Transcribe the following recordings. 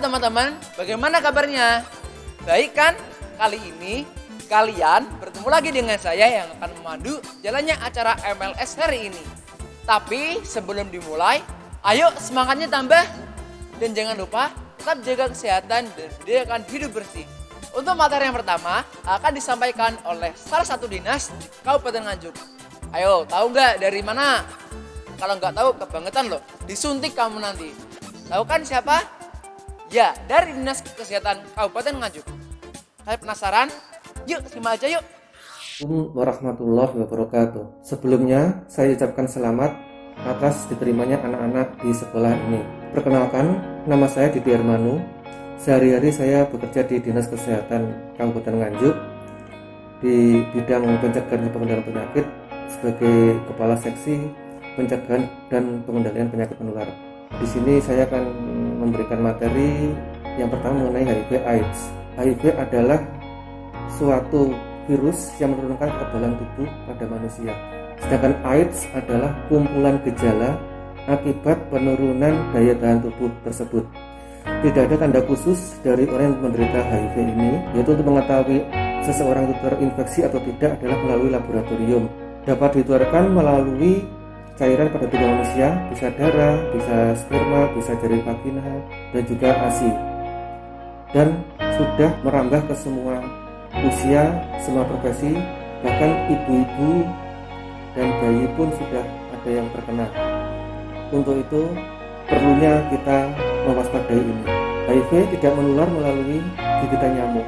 teman-teman, bagaimana kabarnya? Baik kan? Kali ini kalian bertemu lagi dengan saya yang akan memandu jalannya acara MLS hari ini. Tapi sebelum dimulai, ayo semangatnya tambah. Dan jangan lupa tetap jaga kesehatan dan budayakan hidup bersih. Untuk materi yang pertama akan disampaikan oleh salah satu dinas di Kabupaten Nganjuk. Ayo, tahu nggak dari mana? Kalau nggak tahu, kebangetan loh. Disuntik kamu nanti. Tahu kan siapa? Ya, dari Dinas Kesehatan Kabupaten Nganjuk. Saya penasaran? Yuk, simak aja yuk. Assalamualaikum warahmatullahi wabarakatuh. Sebelumnya, saya ucapkan selamat atas diterimanya anak-anak di sekolah ini. Perkenalkan, nama saya Didi Armanu. Sehari-hari saya bekerja di Dinas Kesehatan Kabupaten Nganjuk di bidang pencegahan dan pengendalian penyakit sebagai Kepala Seksi Pencegahan dan Pengendalian Penyakit Menular. Di sini saya akan memberikan materi yang pertama mengenai HIV/AIDS. HIV adalah suatu virus yang menurunkan kekebalan tubuh pada manusia. Sedangkan AIDS adalah kumpulan gejala akibat penurunan daya tahan tubuh tersebut. Tidak ada tanda khusus dari orang yang menderita HIV ini, yaitu untuk mengetahui seseorang itu terinfeksi atau tidak adalah melalui laboratorium. Dapat ditularkan melalui cairan pada tubuh manusia, bisa darah, bisa sperma, bisa jaring vagina, dan juga ASI. Dan sudah merambah ke semua usia, semua profesi, bahkan ibu-ibu dan bayi pun sudah ada yang terkena. Untuk itu, perlunya kita mewaspadai ini. HIV tidak menular melalui gigitan nyamuk.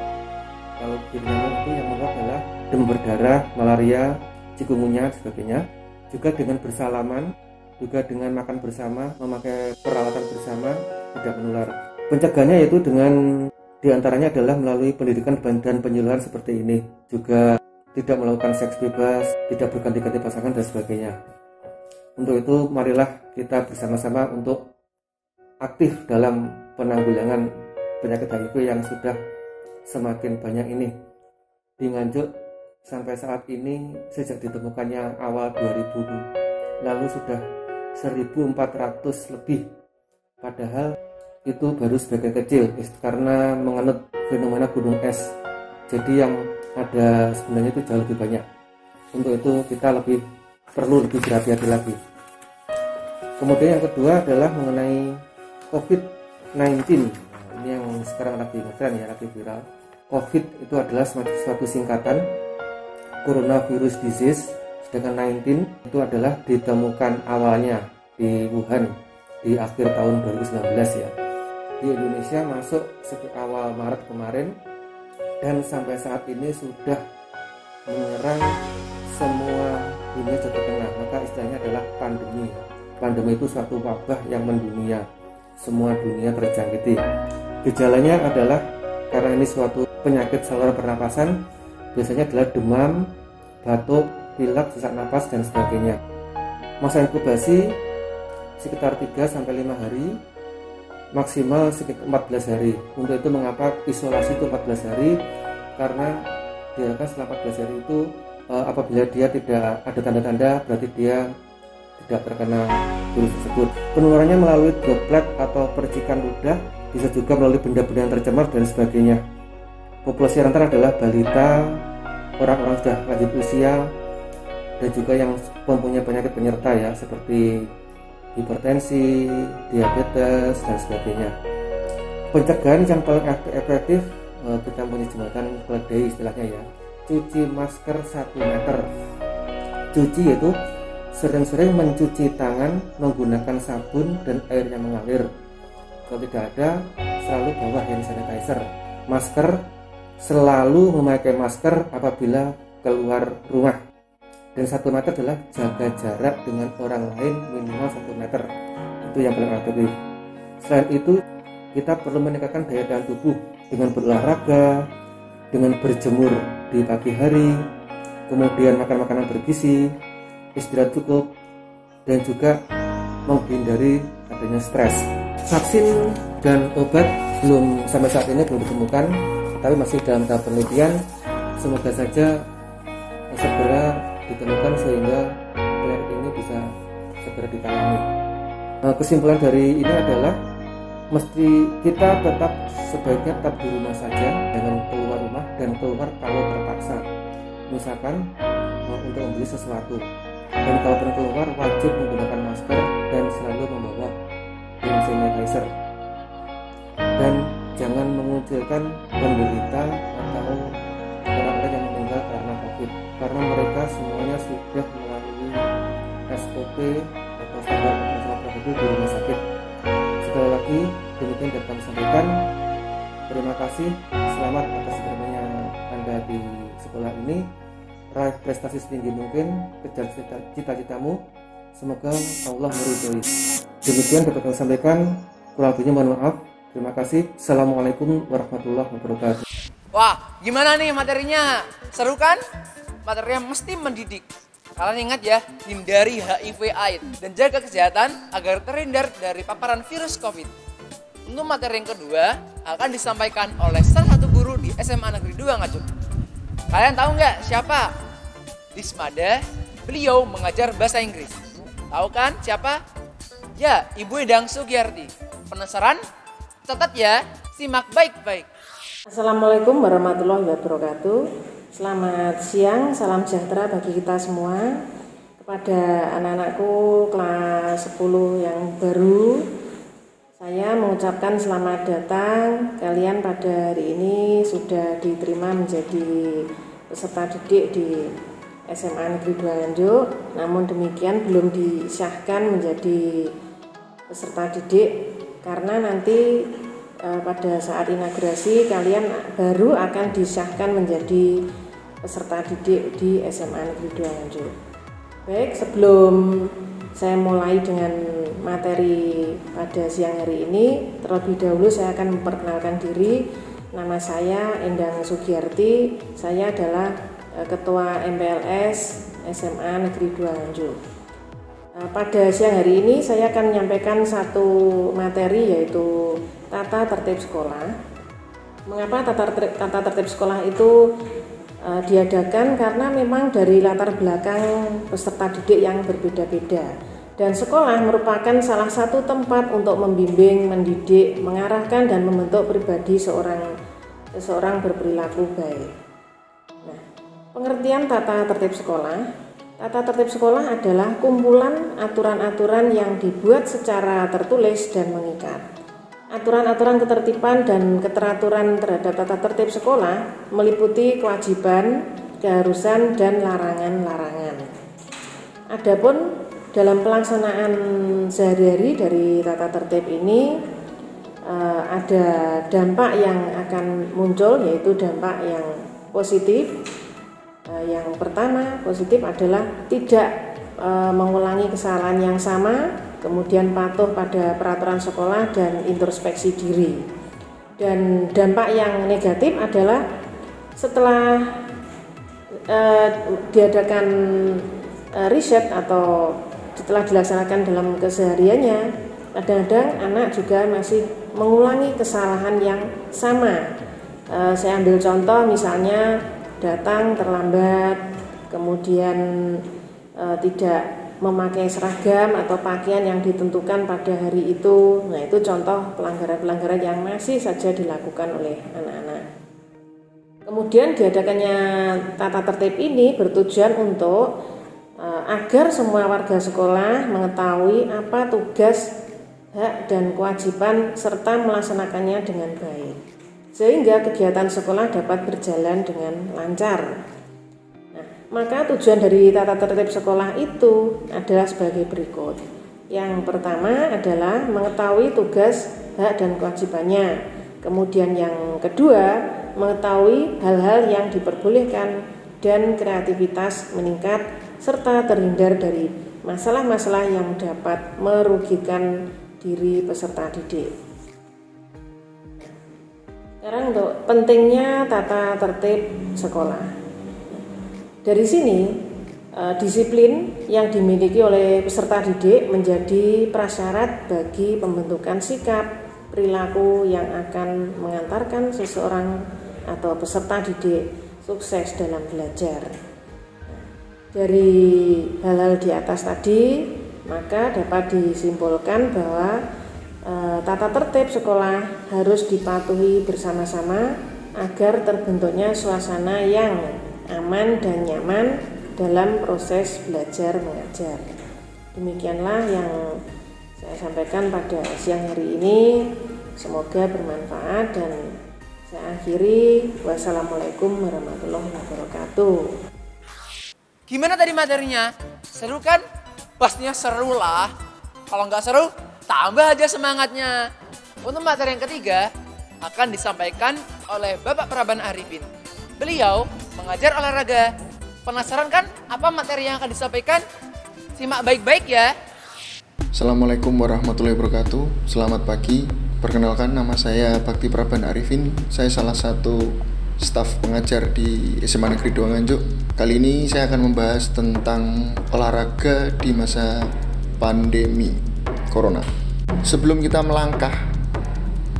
Kalau gigitan nyamuk itu yang menular adalah demam berdarah, malaria, chikungunya, dan sebagainya. Juga dengan bersalaman, juga dengan makan bersama, memakai peralatan bersama, tidak menular. Pencegahannya yaitu dengan diantaranya adalah melalui pendidikan dan penyuluhan seperti ini. Juga tidak melakukan seks bebas, tidak berganti-ganti pasangan, dan sebagainya. Untuk itu, marilah kita bersama-sama untuk aktif dalam penanggulangan penyakit HIV yang sudah semakin banyak ini. Di Nganjuk sampai saat ini sejak ditemukannya awal 2000 lalu sudah 1.400 lebih, padahal itu baru sebagian kecil karena menganut fenomena gunung es, jadi yang ada sebenarnya itu jauh lebih banyak. Untuk itu kita perlu lebih berhati-hati lagi. Kemudian yang kedua adalah mengenai COVID-19. Ini yang sekarang lagi ngetren ya, lagi viral. COVID itu adalah suatu singkatan coronavirus disease, sedangkan 19 itu adalah ditemukan awalnya di Wuhan di akhir tahun 2019 ya. Di Indonesia masuk sekitar awal Maret kemarin dan sampai saat ini sudah menyerang semua dunia sudah terkena. Maka istilahnya adalah pandemi. Pandemi itu suatu wabah yang mendunia, semua dunia terjangkiti. Gejalanya adalah karena ini suatu penyakit saluran pernapasan, biasanya adalah demam, batuk, pilek, sesak napas, dan sebagainya. Masa inkubasi sekitar 3-5 hari, maksimal sekitar 14 hari. Untuk itu mengapa isolasi itu 14 hari? Karena diharapkan setelah 14 hari itu apabila dia tidak ada tanda-tanda, berarti dia tidak terkena virus tersebut. Penularannya melalui droplet atau percikan ludah, bisa juga melalui benda-benda yang tercemar, dan sebagainya. Populasi rentan adalah balita, orang-orang sudah lanjut usia, dan juga yang mempunyai penyakit penyerta ya, seperti hipertensi, diabetes, dan sebagainya. Pencegahan yang paling efektif, kita punya jembatan keledai istilahnya ya, cuci masker 1 meter. Cuci yaitu sering-sering mencuci tangan menggunakan sabun dan air yang mengalir. Kalau tidak ada, selalu bawa hand sanitizer. Masker, selalu memakai masker apabila keluar rumah. Dan 1 meter adalah jaga jarak dengan orang lain minimal 1 meter. Itu yang paling efektif. Selain itu, kita perlu meningkatkan daya tahan tubuh dengan berolahraga, dengan berjemur di pagi hari, kemudian makan makanan bergizi, istirahat cukup, dan juga menghindari adanya stres. Vaksin dan obat sampai saat ini belum ditemukan, tapi masih dalam tahap penelitian. Semoga saja segera ditemukan sehingga penyakit ini bisa segera ditangani. Kesimpulan dari ini adalah mesti kita tetap sebaiknya tetap di rumah saja, jangan keluar rumah, dan keluar kalau terpaksa, misalkan untuk membeli sesuatu. Dan kalaupun keluar wajib menggunakan masker dan selalu membawa hand sanitizer. Dan jangan mengucilkan penderita atau orang-orang yang meninggal karena COVID, karena mereka semuanya sudah melalui SOP atau standar operasional prosedur di rumah sakit. Sekali lagi, demikian dapat kami sampaikan. Terima kasih, selamat atas diterimanya Anda di sekolah ini. Raih prestasi setinggi mungkin, kejar cita-citamu. Semoga Allah meridhoi. Demikian dapat kami sampaikan. Kurang lebihnya mohon maaf. Terima kasih. Assalamualaikum warahmatullahi wabarakatuh. Wah, gimana nih materinya? Seru kan? Materinya mesti mendidik. Kalian ingat ya, hindari HIV/AIDS dan jaga kesehatan agar terhindar dari paparan virus COVID. Untuk materi yang kedua akan disampaikan oleh salah satu guru di SMA Negeri 2 Ngajum. Kalian tahu nggak siapa? Dismada, beliau mengajar bahasa Inggris. Tahu kan siapa? Ya, Ibu Edang Sugiyarti. Penasaran? Catat ya, simak baik-baik. Assalamualaikum warahmatullahi wabarakatuh. Selamat siang, salam sejahtera bagi kita semua. Kepada anak-anakku kelas 10 yang baru, saya mengucapkan selamat datang. Kalian pada hari ini sudah diterima menjadi peserta didik di SMA Negeri 2 Nganjuk. Namun demikian belum disahkan menjadi peserta didik karena nanti pada saat inaugurasi kalian baru akan disahkan menjadi peserta didik di SMA Negeri 2 Nganjuk. Baik, sebelum saya mulai dengan materi pada siang hari ini, terlebih dahulu saya akan memperkenalkan diri. Nama saya Endang Sugiyarti. Saya adalah Ketua MPLS SMA Negeri 2 Nganjuk. Pada siang hari ini saya akan menyampaikan satu materi, yaitu tata tertib sekolah. Mengapa tata tertib sekolah itu diadakan? Karena memang dari latar belakang peserta didik yang berbeda-beda, dan sekolah merupakan salah satu tempat untuk membimbing, mendidik, mengarahkan dan membentuk pribadi seseorang berperilaku baik. Nah, pengertian tata tertib sekolah. Tata tertib sekolah adalah kumpulan aturan-aturan yang dibuat secara tertulis dan mengikat. Aturan-aturan ketertiban dan keteraturan terhadap tata tertib sekolah meliputi kewajiban, keharusan, dan larangan-larangan. Adapun dalam pelaksanaan sehari-hari dari tata tertib ini ada dampak yang akan muncul, yaitu dampak yang positif. Yang pertama positif adalah tidak mengulangi kesalahan yang sama, kemudian patuh pada peraturan sekolah dan introspeksi diri. Dan dampak yang negatif adalah setelah diadakan riset atau setelah dilaksanakan dalam kesehariannya, kadang-kadang anak juga masih mengulangi kesalahan yang sama. Saya ambil contoh, misalnya datang terlambat, kemudian tidak memakai seragam atau pakaian yang ditentukan pada hari itu. Nah, itu contoh pelanggaran-pelanggaran yang masih saja dilakukan oleh anak-anak. Kemudian diadakannya tata tertib ini bertujuan untuk agar semua warga sekolah mengetahui apa tugas, hak, dan kewajiban serta melaksanakannya dengan baik, sehingga kegiatan sekolah dapat berjalan dengan lancar. Nah, maka tujuan dari tata tertib sekolah itu adalah sebagai berikut. Yang pertama adalah mengetahui tugas, hak, dan kewajibannya. Kemudian yang kedua, mengetahui hal-hal yang diperbolehkan dan kreativitas meningkat, serta terhindar dari masalah-masalah yang dapat merugikan diri peserta didik. Sekarang untuk pentingnya tata tertib sekolah. Dari sini disiplin yang dimiliki oleh peserta didik menjadi prasyarat bagi pembentukan sikap perilaku yang akan mengantarkan seseorang atau peserta didik sukses dalam belajar. Dari hal-hal di atas tadi, maka dapat disimpulkan bahwa Tata tertib sekolah harus dipatuhi bersama-sama agar terbentuknya suasana yang aman dan nyaman dalam proses belajar mengajar. Demikianlah yang saya sampaikan pada siang hari ini. Semoga bermanfaat dan saya akhiri. Wassalamualaikum warahmatullahi wabarakatuh. Gimana tadi materinya? Seru kan? Pastinya seru lah. Kalau nggak seru, tambah aja semangatnya. Untuk materi yang ketiga akan disampaikan oleh Bapak Praban Arifin. Beliau mengajar olahraga. Penasaran kan apa materi yang akan disampaikan? Simak baik-baik ya. Assalamualaikum warahmatullahi wabarakatuh. Selamat pagi. Perkenalkan, nama saya Bakti Praban Arifin. Saya salah satu staf pengajar di SMA Negeri 2 Nganjuk. Kali ini saya akan membahas tentang olahraga di masa pandemi Corona. Sebelum kita melangkah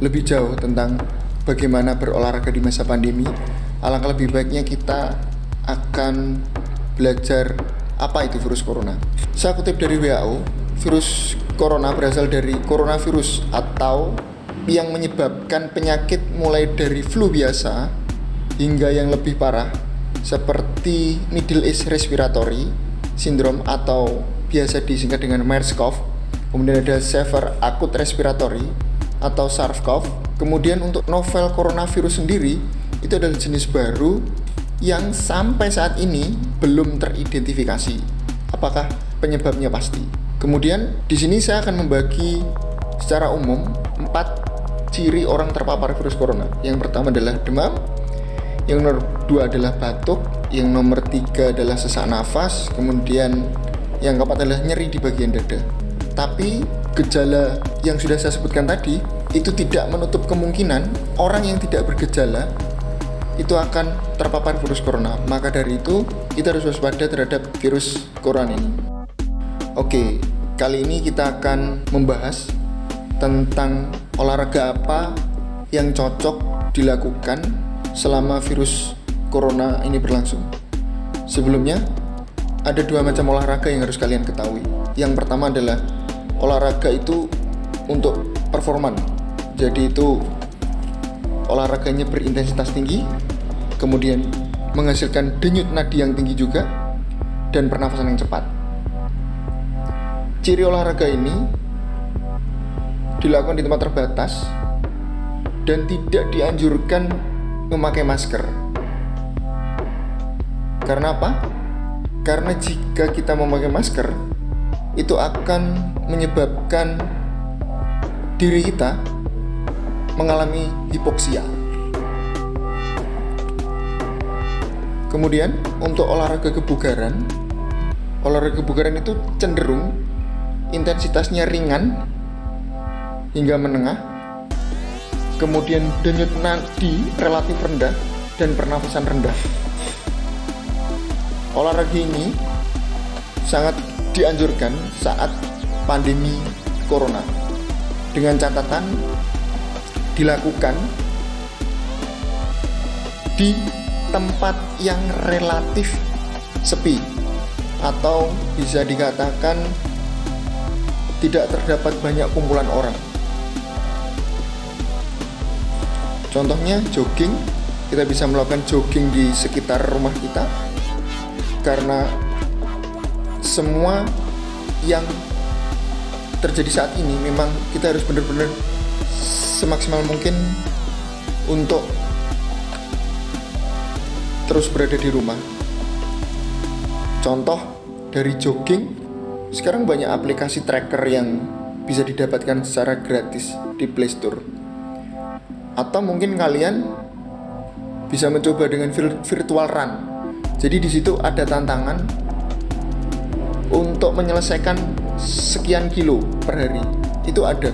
lebih jauh tentang bagaimana berolahraga di masa pandemi, alangkah lebih baiknya kita akan belajar apa itu virus corona. Saya kutip dari WHO, virus corona berasal dari coronavirus atau yang menyebabkan penyakit mulai dari flu biasa hingga yang lebih parah seperti Middle East Respiratory Syndrome atau biasa disingkat dengan MERS-CoV. Kemudian ada Severe Acute Respiratory atau SARS-CoV. Kemudian untuk novel coronavirus sendiri itu adalah jenis baru yang sampai saat ini belum teridentifikasi apakah penyebabnya pasti. Kemudian di sini saya akan membagi secara umum 4 ciri orang terpapar virus corona. Yang pertama adalah demam, yang nomor 2 adalah batuk, yang nomor 3 adalah sesak nafas, kemudian yang keempat adalah nyeri di bagian dada. Tapi gejala yang sudah saya sebutkan tadi itu tidak menutup kemungkinan orang yang tidak bergejala itu akan terpapar virus corona. Maka dari itu kita harus waspada terhadap virus corona ini. Oke, kali ini kita akan membahas tentang olahraga apa yang cocok dilakukan selama virus corona ini berlangsung. Sebelumnya, ada 2 macam olahraga yang harus kalian ketahui. Yang pertama adalah olahraga itu untuk performan. Jadi itu olahraganya berintensitas tinggi, kemudian menghasilkan denyut nadi yang tinggi juga, dan pernafasan yang cepat. Ciri olahraga ini dilakukan di tempat terbatas dan tidak dianjurkan memakai masker. Karena apa? Karena jika kita memakai masker, itu akan menyebabkan diri kita mengalami hipoksia. Kemudian untuk olahraga kebugaran itu cenderung intensitasnya ringan hingga menengah, kemudian denyut nadi relatif rendah dan pernafasan rendah. Olahraga ini sangat dianjurkan saat pandemi corona, dengan catatan dilakukan di tempat yang relatif sepi atau bisa dikatakan tidak terdapat banyak kumpulan orang. Contohnya jogging, kita bisa melakukan jogging di sekitar rumah kita, karena semua yang terjadi saat ini memang kita harus benar-benar semaksimal mungkin untuk terus berada di rumah. Contoh dari jogging, sekarang banyak aplikasi tracker yang bisa didapatkan secara gratis di Play Store. Atau mungkin kalian bisa mencoba dengan virtual run. Jadi di situ ada tantangan untuk menyelesaikan sekian kilo per hari. Itu ada.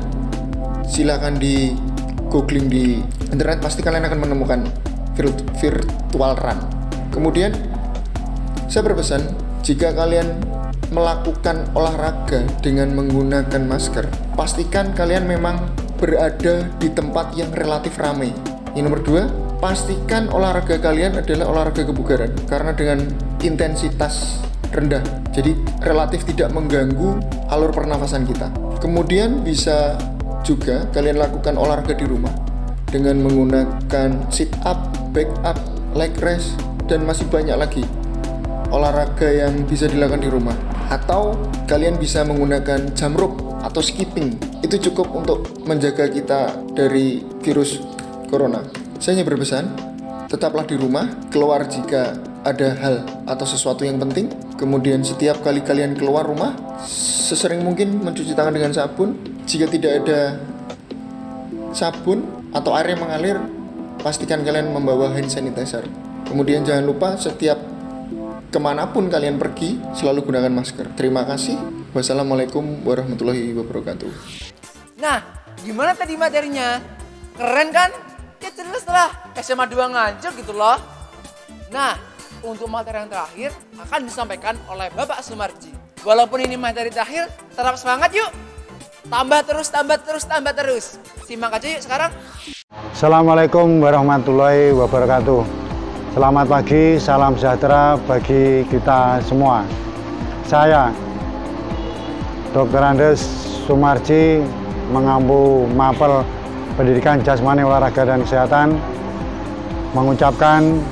Silakan di googling di internet, pasti kalian akan menemukan virtual run. Kemudian saya berpesan, jika kalian melakukan olahraga dengan menggunakan masker, pastikan kalian memang berada di tempat yang relatif ramai. Yang nomor 2, pastikan olahraga kalian adalah olahraga kebugaran, karena dengan intensitas rendah, jadi relatif tidak mengganggu alur pernafasan kita. Kemudian bisa juga kalian lakukan olahraga di rumah dengan menggunakan sit up, back up, leg raise, dan masih banyak lagi olahraga yang bisa dilakukan di rumah. Atau kalian bisa menggunakan jump rope atau skipping. Itu cukup untuk menjaga kita dari virus corona. Saya hanya berpesan, tetaplah di rumah, keluar jika ada hal atau sesuatu yang penting. Kemudian setiap kali kalian keluar rumah, sesering mungkin mencuci tangan dengan sabun. Jika tidak ada sabun atau air yang mengalir, pastikan kalian membawa hand sanitizer. Kemudian jangan lupa setiap kemanapun kalian pergi, selalu gunakan masker. Terima kasih. Wassalamualaikum warahmatullahi wabarakatuh. Nah, gimana tadi materinya? Keren kan? Ya jelas lah, SMA 2 Nganjuk gitu loh. Nah, untuk materi yang terakhir akan disampaikan oleh Bapak Sumarji. Walaupun ini materi terakhir, tetap semangat yuk. Tambah terus. Simak aja yuk sekarang. Assalamualaikum warahmatullahi wabarakatuh. Selamat pagi, salam sejahtera bagi kita semua. Saya, Dr. Andes Sumarji, mengampu Mapel Pendidikan Jasmani Olahraga dan Kesehatan, mengucapkan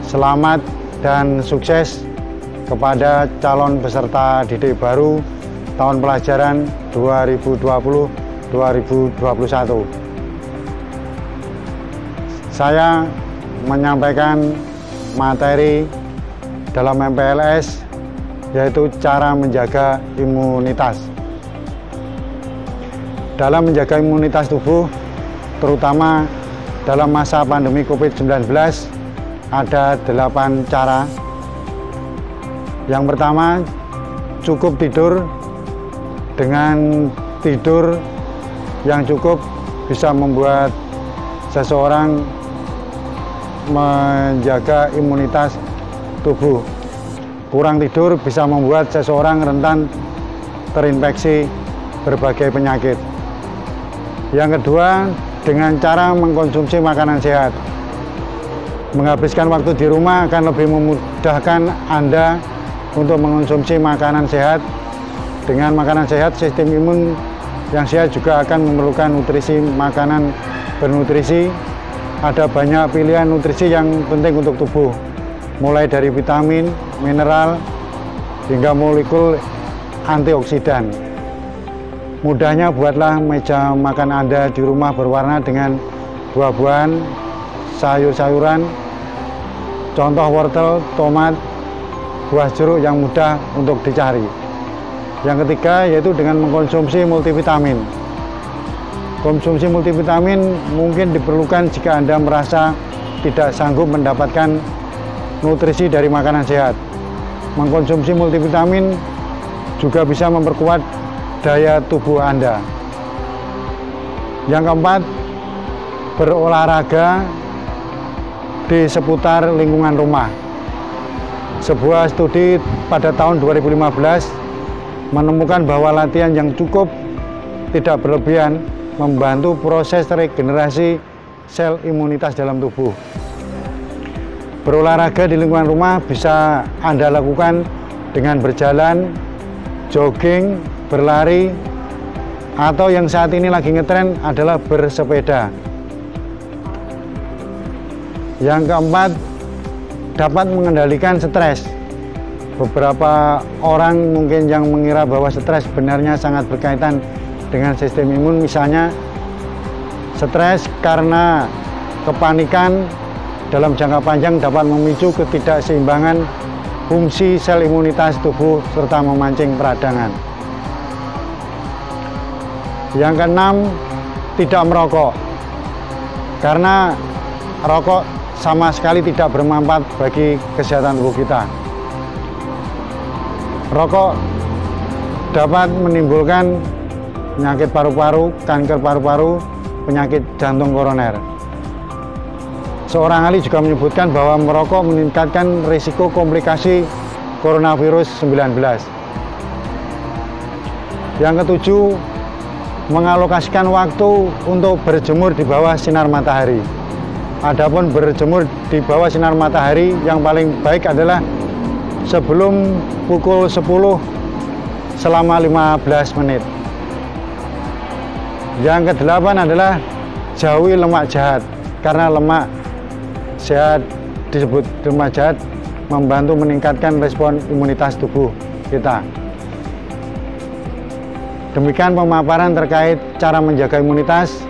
selamat dan sukses kepada calon peserta didik baru tahun pelajaran 2020-2021. Saya menyampaikan materi dalam MPLS, yaitu cara menjaga imunitas. Dalam menjaga imunitas tubuh, terutama dalam masa pandemi COVID-19, ada 8 cara. Yang pertama, cukup tidur. Dengan tidur yang cukup bisa membuat seseorang menjaga imunitas tubuh. Kurang tidur bisa membuat seseorang rentan terinfeksi berbagai penyakit. Yang kedua, dengan cara mengkonsumsi makanan sehat. Menghabiskan waktu di rumah akan lebih memudahkan Anda untuk mengkonsumsi makanan sehat. Dengan makanan sehat, sistem imun yang sehat juga akan memerlukan nutrisi makanan bernutrisi. Ada banyak pilihan nutrisi yang penting untuk tubuh, mulai dari vitamin, mineral, hingga molekul antioksidan. Mudahnya buatlah meja makan Anda di rumah berwarna dengan buah-buahan, sayur-sayuran, contoh wortel, tomat, buah jeruk yang mudah untuk dicari. Yang ketiga yaitu dengan mengkonsumsi multivitamin. Konsumsi multivitamin mungkin diperlukan jika Anda merasa tidak sanggup mendapatkan nutrisi dari makanan sehat. Mengkonsumsi multivitamin juga bisa memperkuat daya tubuh Anda. Yang keempat, berolahraga di seputar lingkungan rumah. Sebuah studi pada tahun 2015 menemukan bahwa latihan yang cukup tidak berlebihan membantu proses regenerasi sel imunitas dalam tubuh. Berolahraga di lingkungan rumah bisa Anda lakukan dengan berjalan, jogging, berlari, atau yang saat ini lagi ngetren adalah bersepeda. Yang keempat, dapat mengendalikan stres. Beberapa orang mungkin yang mengira bahwa stres sebenarnya sangat berkaitan dengan sistem imun. Misalnya, stres karena kepanikan dalam jangka panjang dapat memicu ketidakseimbangan fungsi sel imunitas tubuh serta memancing peradangan. Yang keenam, tidak merokok. Karena rokok sama sekali tidak bermanfaat bagi kesehatan tubuh kita. Rokok dapat menimbulkan penyakit paru-paru, kanker paru-paru, penyakit jantung koroner. Seorang ahli juga menyebutkan bahwa merokok meningkatkan risiko komplikasi coronavirus 19. Yang ketujuh, mengalokasikan waktu untuk berjemur di bawah sinar matahari. Adapun berjemur di bawah sinar matahari yang paling baik adalah sebelum pukul 10 selama 15 menit. Yang kedelapan adalah jauhi lemak jahat, karena lemak jahat disebut lemak jahat membantu meningkatkan respon imunitas tubuh kita. Demikian pemaparan terkait cara menjaga imunitas.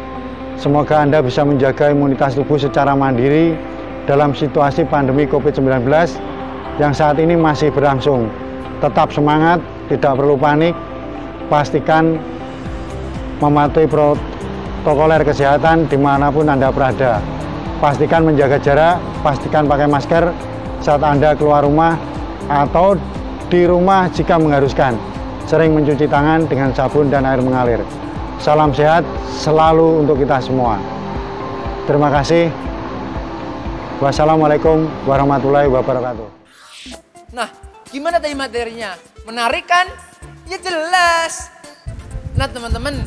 Semoga Anda bisa menjaga imunitas tubuh secara mandiri dalam situasi pandemi COVID-19 yang saat ini masih berlangsung. Tetap semangat, tidak perlu panik, pastikan mematuhi protokoler kesehatan dimanapun Anda berada. Pastikan menjaga jarak, pastikan pakai masker saat Anda keluar rumah atau di rumah jika mengharuskan. Sering mencuci tangan dengan sabun dan air mengalir. Salam sehat selalu untuk kita semua. Terima kasih. Wassalamualaikum warahmatullahi wabarakatuh. Nah, gimana tadi materinya? Menarik kan? Ya jelas. Nah teman-teman,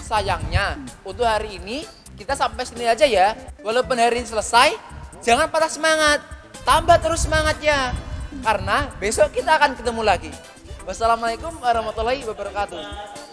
sayangnya untuk hari ini kita sampai sini aja ya. Walaupun hari ini selesai, jangan patah semangat. Tambah terus semangatnya. Karena besok kita akan ketemu lagi. Wassalamualaikum warahmatullahi wabarakatuh.